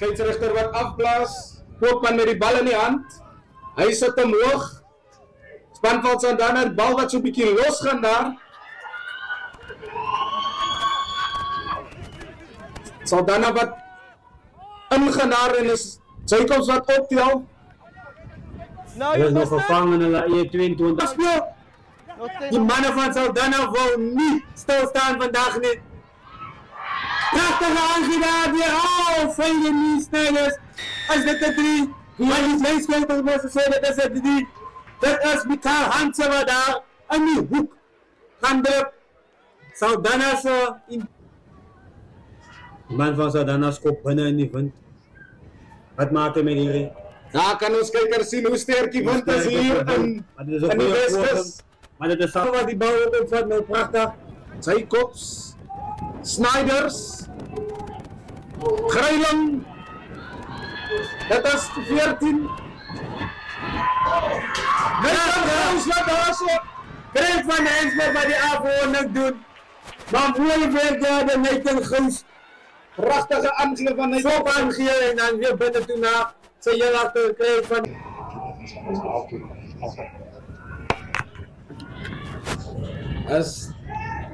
Scheidsrechter wat afblaas. Koopman met die bal in die hand. Hy sit hem hoog. Span van Saldanha, die bal wat so 'n bietjie los gaan daar. Saldanha wat ingaan daar en is Jacobs wat optel. Hulle is nog gevangen in hulle eie 22 speel. Die manne van Saldanha wil nie stilstaan vandag nie. Prachtige aangedaan weer. Oh, vele Snijders. As dit 'n 3. Maar die leeskeuters moes sê dit is 'n 3. Dit is Mikael Hansen wat daar in die hoek gaan druk. Saldanha se Die man van Saldanha skop binne in die wind. Wat maak hy met hierdie? Daar kan ons kykers sien hoe sterk die wind is hier in die Weskus. Maar dit is wat die bal opvat nou pragtig. Jacobs, Snijders, Greiling. Dit is 14. Ons laat daar so. Kreeg van Hensberg wat die afhoornik doen. Maar mooi werk daar de Nathan Gous. Prachtige aangee van Nathan. Zo aangee en dan weer binnen toe na sy heel achter kreeg van. As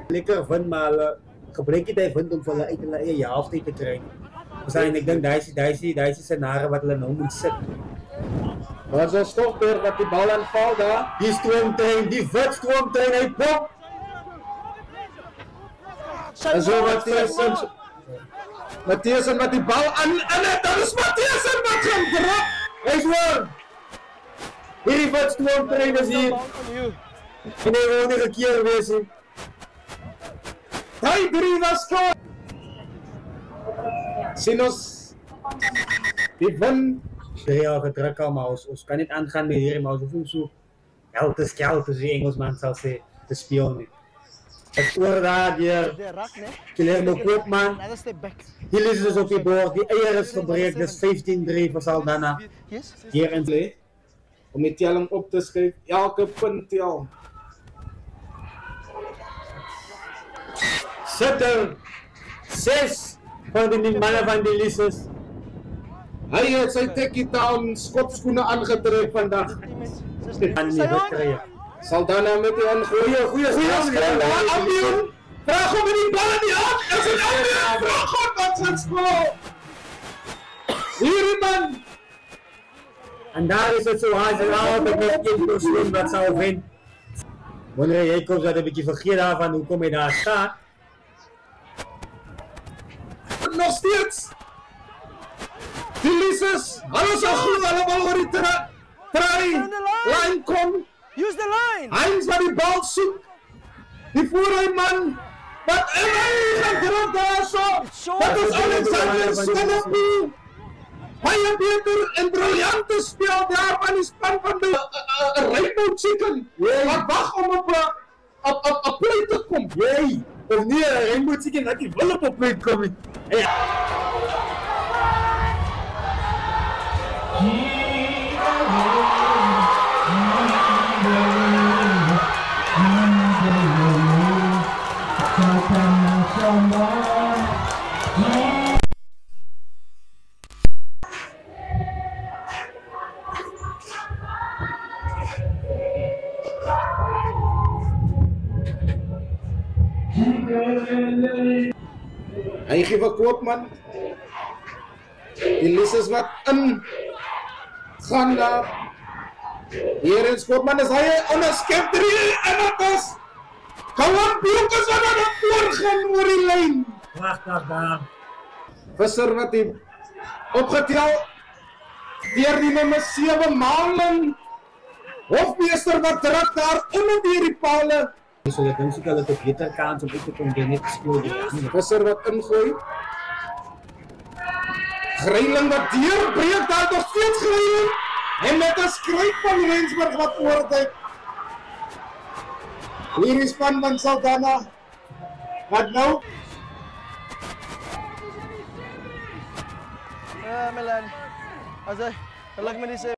lekker wind, maar hulle gebruik die wind om vir hulle uit hulle eie halftyd te kry. En ek dink daai is scenario wat hulle nou moet sit. Maar so Stokberg wat die bal aanval daar. Die stroomtrein, die wit stroomtrein, hy pop. En so Matthiesen met die bal aan het, dan is Matthiesen wat gaan drop. Hy hoor. Hierdie wit stroomtrein is hier. En hy wil nie gekeer wees nie. Hy 3 was skoon. Sien ons die wind. Ja, gedruk al, maar ons kan niet aangaan met hierdie, maar ons hoef so skelter, die Engelsman sal sê, te speel nie. Ek oor daar deur Guillermo Koopman. Hier is dus op die boord, die eier is gebreek, dis 15-3 vir Saldanha. Hier in play. Om die telling op te skryf, elke punt tel. Sitter 6 van die manne van die Lises. Hy het sy Tekkie Town skopskoene aangetrek vandag. Saldanha met die goeie Ambion. Vraag om die bal in die hand. Is het Ambion? Vraag God wat sy skool. Hierdie man. En daar is het so haas en altijd met 1% wat sal wen. Wanneer Jacobs had 'n bietjie vergeet daarvan hoekom hy daar staat. Nog steeds. Die Lises, hulle sal goed allemaal oor die lijn kom. Use the line. Heinz wat die bal soek. Die voorrijman. Wat hy gaan druk daar so. Dat is Alexander Sonneby. Baie beter en briljante speel daar van die span van die Rainbow Chicken. Wat wag om op 'n plek te kom. Jy, of nie 'n Rainbow Chicken dat jy wil op 'n plek kom nie. Hy gee vir Koopman. Die Lises wat in gaan daar. Hier in Koopman is hy onderskep 3 en dit is Kalon Bloekes wat aan die voor gaan oor die lyn. Prachtig daar. Visser wat die opgetel deur die nummer 7 Marlon Hofmeester wat druk daar onder die pale. So ek dink hulle het 'n beter kans om uit te kom net te speel. Visser wat ingooi. Greiling wat deurbreek daar nog steeds Greiling. En met 'n skryf van Rensburg wat oortyd. Hier is span van Saldanha. Wat nou? Milan. As hy, gelukkig met die